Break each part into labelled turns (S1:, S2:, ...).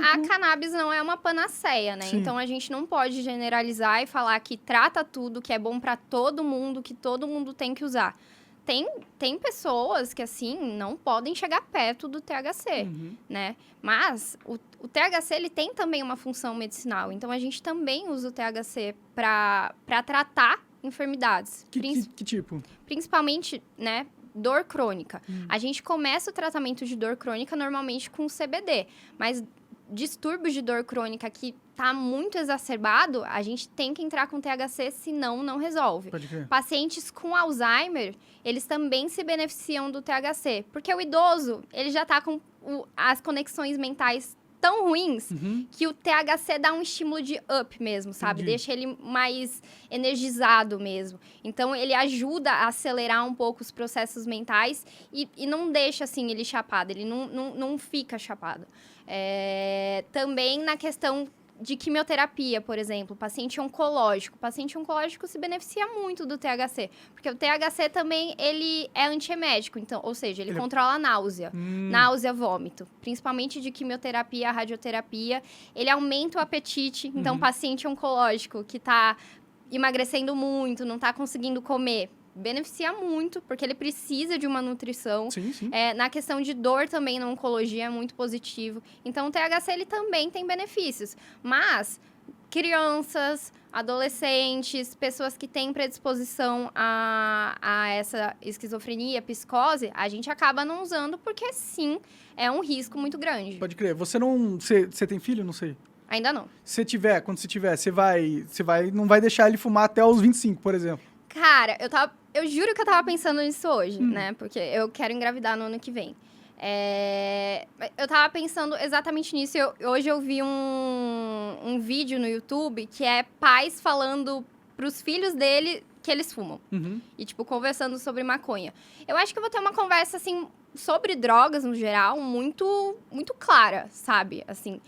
S1: a cannabis não é uma panaceia, né?
S2: Sim.
S1: Então, a gente não pode generalizar e falar que trata tudo, que é bom pra todo mundo, que todo mundo tem que usar. Tem pessoas que, assim, não podem chegar perto do THC, né? Mas o THC, ele tem também uma função medicinal. Então, a gente também usa o THC para tratar enfermidades.
S2: Que tipo?
S1: Principalmente, né, dor crônica. A gente começa o tratamento de dor crônica normalmente com CBD. Mas distúrbios de dor crônica que tá muito exacerbado, a gente tem que entrar com THC, senão não resolve.
S2: Pode crer.
S1: Pacientes com Alzheimer, eles também se beneficiam do THC, porque o idoso, ele já tá com as conexões mentais tão ruins que o THC dá um estímulo de up mesmo, sabe?
S2: Entendi.
S1: Deixa ele mais energizado mesmo. Então, ele ajuda a acelerar um pouco os processos mentais e não deixa, assim, ele chapado. Ele não fica chapado. Também na questão de quimioterapia, por exemplo, paciente oncológico. O paciente oncológico se beneficia muito do THC, porque o THC também, ele é antiemético, então, ou seja, ele controla a náusea, vômito, principalmente de quimioterapia, radioterapia. Ele aumenta o apetite, então, paciente oncológico que está emagrecendo muito, não está conseguindo comer, beneficia muito, porque ele precisa de uma nutrição.
S2: Sim.
S1: Na questão de dor também, na oncologia, é muito positivo. Então, o THC, ele também tem benefícios. Mas, crianças, adolescentes, pessoas que têm predisposição a essa esquizofrenia, psicose, a gente acaba não usando, porque, sim, é um risco muito grande.
S2: Pode crer. Você tem filho? Não sei.
S1: Ainda não.
S2: Quando você tiver, não vai deixar ele fumar até os 25, por exemplo.
S1: Cara, eu juro que eu tava pensando nisso hoje, né? Porque eu quero engravidar no ano que vem. Eu tava pensando exatamente nisso. Hoje eu vi um vídeo no YouTube que é pais falando pros filhos dele que eles fumam. E, tipo, conversando sobre maconha. Eu acho que eu vou ter uma conversa, assim, sobre drogas, no geral, muito, muito clara, sabe? Assim,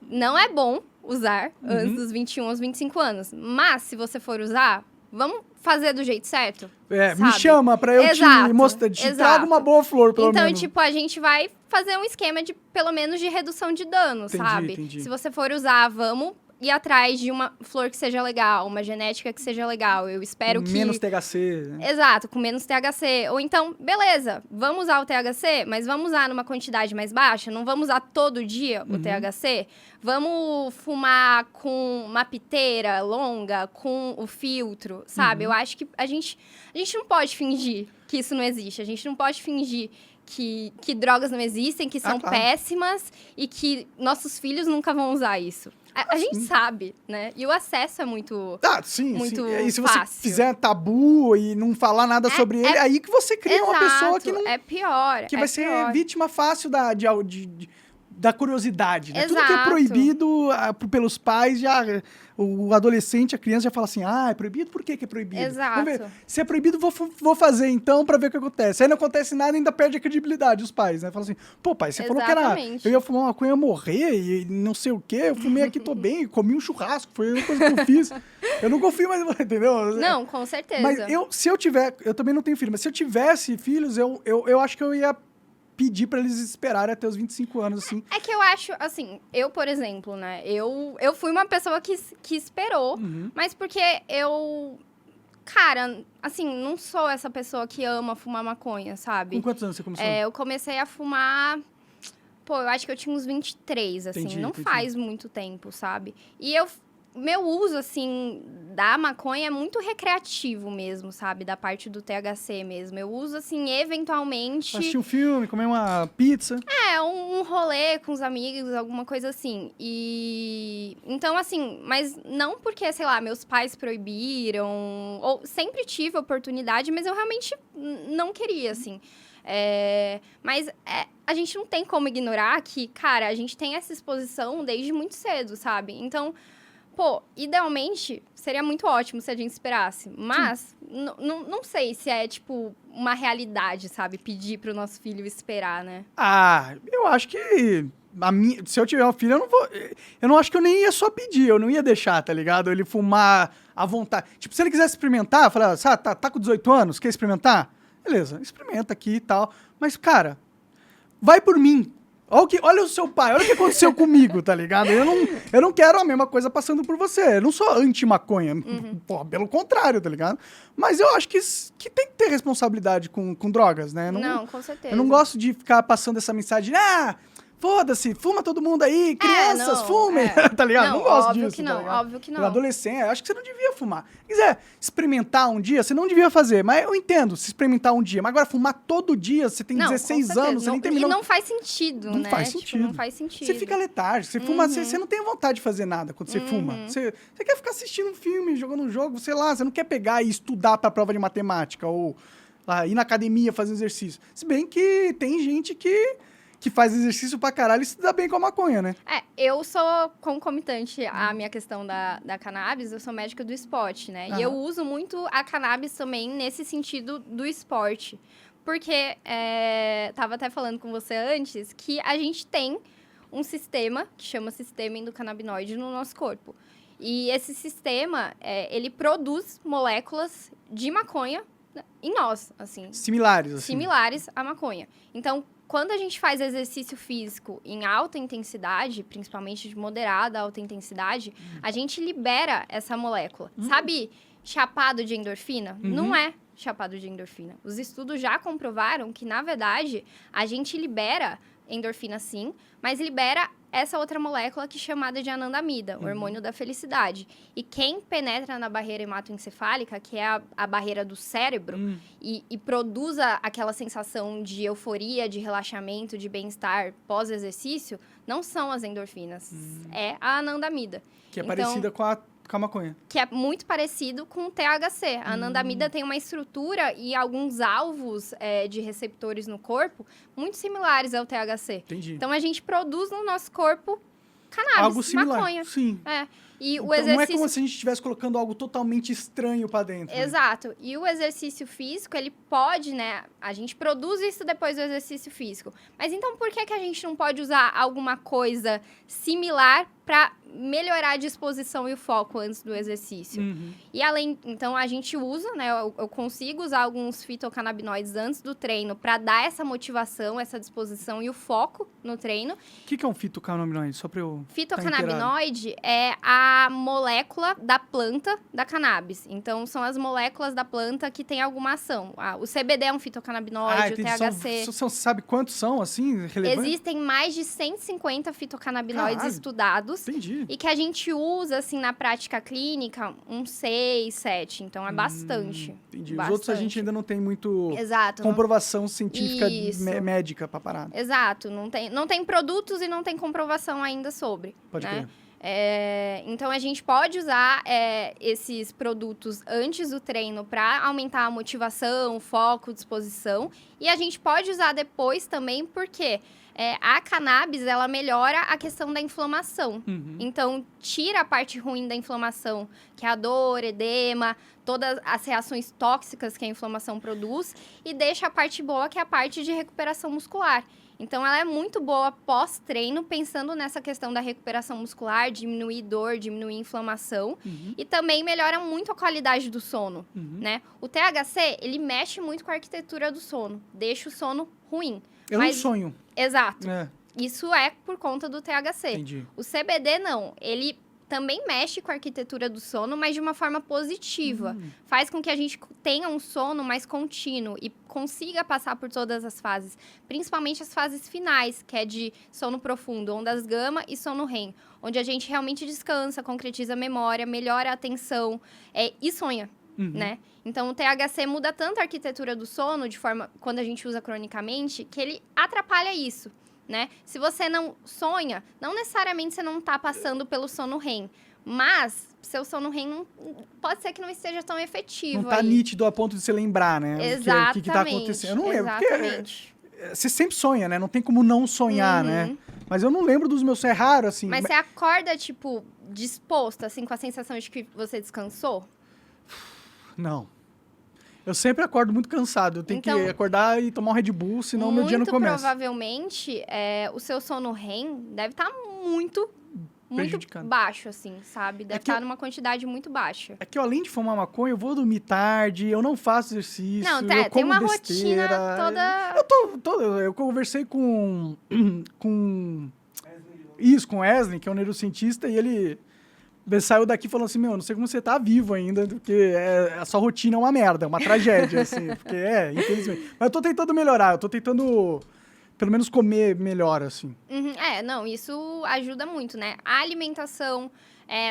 S1: não é bom usar antes dos 21 aos 25 anos. Mas, se você for usar, vamos fazer do jeito certo?
S2: Me chama pra eu te mostrar, trago uma boa flor, pelo menos.
S1: Então, tipo, a gente vai fazer um esquema de, pelo menos, de redução de dano, sabe?
S2: Entendi.
S1: Se você for usar, vamos ir atrás de uma flor que seja legal, uma genética que seja legal. Eu espero que...
S2: Menos THC, né?
S1: Exato, com menos THC. Ou então, beleza, vamos usar o THC, mas vamos usar numa quantidade mais baixa? Não vamos usar todo dia o THC? Vamos fumar com uma piteira longa, com o filtro, sabe? Eu acho que a gente não pode fingir que isso não existe. A gente não pode fingir que drogas não existem, que são péssimas e que nossos filhos nunca vão usar isso. A gente sabe, né? E o acesso é muito
S2: sim.
S1: fácil.
S2: E se você fizer tabu e não falar nada sobre ele, aí que você cria uma pessoa que não...
S1: É pior.
S2: Que vai ser vítima fácil da curiosidade, né?
S1: Exato.
S2: Tudo que é proibido pelos pais, o adolescente, a criança já fala assim, é proibido? Por que é proibido?
S1: Exato.
S2: Vamos ver. Se é proibido, vou fazer então pra ver o que acontece. Aí não acontece nada, ainda perde a credibilidade, os pais, né? Falam assim, pô, pai, você falou que eu ia fumar uma maconha, eu ia morrer e não sei o quê, eu fumei aqui, tô bem, comi um churrasco, foi a única coisa que eu fiz. Eu não confio mais, entendeu?
S1: Não, com certeza.
S2: Mas eu também não tenho filho, mas se eu tivesse filhos, eu acho que eu ia pedir pra eles esperarem até os 25 anos, assim.
S1: É que eu acho, assim, eu, por exemplo, né, eu fui uma pessoa que esperou, mas porque cara, assim, não sou essa pessoa que ama fumar maconha, sabe?
S2: Com quantos anos você começou?
S1: Eu comecei a fumar, eu acho que eu tinha uns 23, assim, não faz muito tempo, sabe? E meu uso, assim, da maconha é muito recreativo mesmo, sabe? Da parte do THC mesmo. Eu uso, assim, eventualmente...
S2: Assistir um filme, comer uma pizza.
S1: Um rolê com os amigos, alguma coisa assim. Então, assim, mas não porque, sei lá, meus pais proibiram, ou sempre tive oportunidade, mas eu realmente não queria, assim. Mas a gente não tem como ignorar que, cara, a gente tem essa exposição desde muito cedo, sabe? Então... idealmente, seria muito ótimo se a gente esperasse. Mas, não sei se é, tipo, uma realidade, sabe? Pedir pro nosso filho esperar, né?
S2: Eu acho que... se eu tiver um filho, eu não acho que eu nem ia só pedir, eu não ia deixar, tá ligado? Ele fumar à vontade. Tipo, se ele quisesse experimentar, falar, tá com 18 anos, quer experimentar? Beleza, experimenta aqui e tal. Mas, cara, vai por mim. Olha o seu pai, olha o que aconteceu comigo, tá ligado? Eu não quero a mesma coisa passando por você. Eu não sou anti-maconha. Pô, pelo contrário, tá ligado? Mas eu acho que tem que ter responsabilidade com drogas, né?
S1: Não, com certeza.
S2: Eu não gosto de ficar passando essa mensagem, foda-se, fuma todo mundo aí, crianças, fumem, tá ligado? Não gosto disso,
S1: que não,
S2: tá
S1: óbvio que não.
S2: Adolescente, acho que você não devia fumar. Se quiser experimentar um dia, você não devia fazer, mas eu entendo se experimentar um dia. Mas agora fumar todo dia, você tem 16 anos, você nem terminou.
S1: E não faz sentido,
S2: não
S1: né?
S2: Faz sentido.
S1: Não faz sentido.
S2: Você fica letárgico, você fuma, você não tem vontade de fazer nada quando você fuma. Você quer ficar assistindo um filme, jogando um jogo, sei lá, você não quer pegar e estudar pra prova de matemática ou ir na academia fazer exercício. Se bem que tem gente que faz exercício pra caralho e se dá bem com a maconha, né?
S1: Eu sou concomitante à minha questão da cannabis, eu sou médica do esporte, né? E eu uso muito a cannabis também nesse sentido do esporte. Porque, tava até falando com você antes, que a gente tem um sistema, que chama sistema endocannabinoide, no nosso corpo. E esse sistema, ele produz moléculas de maconha em nós, assim.
S2: Similares, assim.
S1: Similares à maconha. Então, quando a gente faz exercício físico em alta intensidade, principalmente de moderada a alta intensidade, a gente libera essa molécula. Sabe chapado de endorfina? Não é chapado de endorfina. Os estudos já comprovaram que, na verdade, a gente libera endorfina sim, mas libera essa outra molécula que é chamada de anandamida, o hormônio da felicidade. E quem penetra na barreira hematoencefálica, que é a barreira do cérebro, e produz aquela sensação de euforia, de relaxamento, de bem-estar pós-exercício, não são as endorfinas, é a anandamida.
S2: Que é parecida com a maconha.
S1: Que é muito parecido com o THC. A anandamida tem uma estrutura e alguns alvos de receptores no corpo muito similares ao THC.
S2: Entendi.
S1: Então, a gente produz no nosso corpo cannabis,
S2: algo similar.
S1: maconha.
S2: Sim.
S1: E
S2: então,
S1: o exercício...
S2: não é como se a gente estivesse colocando algo totalmente estranho pra dentro.
S1: Exato. Né? E o exercício físico, ele pode, né? A gente produz isso depois do exercício físico. Mas então, por que a gente não pode usar alguma coisa similar para melhorar a disposição e o foco antes do exercício? E além, então, a gente usa, né? Eu consigo usar alguns fitocannabinoides antes do treino para dar essa motivação, essa disposição e o foco no treino.
S2: O que é um fitocannabinoide? Só pra eu...
S1: Fitocannabinoide é a molécula da planta da cannabis. Então, são as moléculas da planta que têm alguma ação. O CBD é um fitocannabinoide, o THC...
S2: Você sabe quantos são, assim, relevantes?
S1: Existem mais de 150 fitocannabinoides estudados.
S2: Entendi.
S1: E que a gente usa, assim, na prática clínica, uns 6, 7. Então, é bastante.
S2: Entendi.
S1: Bastante.
S2: Os outros a gente ainda não tem muito
S1: Exato,
S2: comprovação científica médica pra parada.
S1: Exato. Não tem produtos e não tem comprovação ainda sobre.
S2: Pode crer.
S1: Então, a gente pode usar esses produtos antes do treino para aumentar a motivação, foco, disposição. E a gente pode usar depois também porque a cannabis, ela melhora a questão da inflamação. Então, tira a parte ruim da inflamação, que é a dor, edema, todas as reações tóxicas que a inflamação produz, e deixa a parte boa, que é a parte de recuperação muscular. Então, ela é muito boa pós-treino, pensando nessa questão da recuperação muscular, diminuir dor, diminuir inflamação. E também melhora muito a qualidade do sono, né? O THC, ele mexe muito com a arquitetura do sono. Deixa o sono ruim.
S2: Não sonho.
S1: Exato. Isso é por conta do THC.
S2: Entendi.
S1: O CBD, não. Ele também mexe com a arquitetura do sono, mas de uma forma positiva. Faz com que a gente tenha um sono mais contínuo e consiga passar por todas as fases. Principalmente as fases finais, que é de sono profundo, ondas gama e sono REM. Onde a gente realmente descansa, concretiza a memória, melhora a atenção e sonha. Né? Então, o THC muda tanto a arquitetura do sono, de forma, quando a gente usa cronicamente, que ele atrapalha isso. Né? Se você não sonha, não necessariamente você não está passando pelo sono REM, mas seu sono REM pode ser que não esteja tão efetivo.
S2: Não está nítido a ponto de você lembrar, né?
S1: Exatamente.
S2: O que está acontecendo. Eu não lembro.
S1: Exatamente.
S2: Porque você sempre sonha, né? Não tem como não sonhar, né? Mas eu não lembro dos meus, é raro, assim.
S1: Mas você acorda, tipo, disposto, assim, com a sensação de que você descansou?
S2: Não. Eu sempre acordo muito cansado. Eu tenho que acordar e tomar um Red Bull, senão meu dia não começa.
S1: Muito provavelmente, o seu sono REM deve estar muito muito baixo, assim, sabe? Deve estar numa quantidade muito baixa.
S2: É que eu, além de fumar maconha, eu vou dormir tarde, eu não faço exercício, eu como
S1: tem uma
S2: besteira,
S1: rotina toda...
S2: Eu conversei com o Wesley, que é um neurocientista, e ele saiu daqui falando assim, não sei como você tá vivo ainda, porque a sua rotina é uma merda, é uma tragédia, assim, porque infelizmente. Mas eu tô tentando melhorar, eu tô tentando... pelo menos comer melhor, assim.
S1: Isso ajuda muito, né? A alimentação,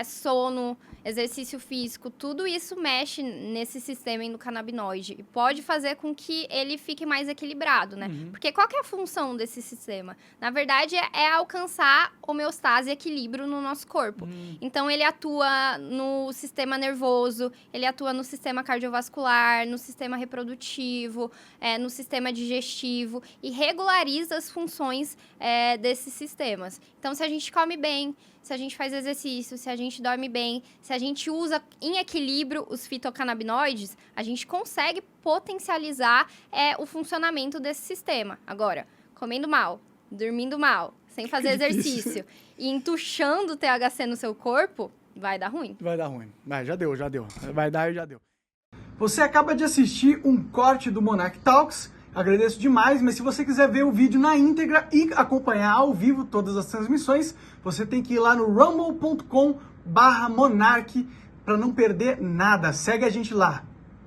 S1: sono, exercício físico, tudo isso mexe nesse sistema endocannabinoide e pode fazer com que ele fique mais equilibrado, né? Porque qual que é a função desse sistema? Na verdade, é alcançar homeostase e equilíbrio no nosso corpo. Então, ele atua no sistema nervoso, ele atua no sistema cardiovascular, no sistema reprodutivo, no sistema digestivo e regulariza as funções desses sistemas. Então, se a gente come bem, se a gente faz exercício, se a gente dorme bem, se a gente usa em equilíbrio os fitocannabinoides, a gente consegue potencializar o funcionamento desse sistema. Agora, comendo mal, dormindo mal, sem fazer exercício e entuchando o THC no seu corpo, vai dar ruim.
S2: Vai dar ruim. Já deu. Vai dar e já deu. Você acaba de assistir um corte do Monarch Talks. Agradeço demais, mas se você quiser ver o vídeo na íntegra e acompanhar ao vivo todas as transmissões, você tem que ir lá no rumble.com/monarch para não perder nada. Segue a gente lá.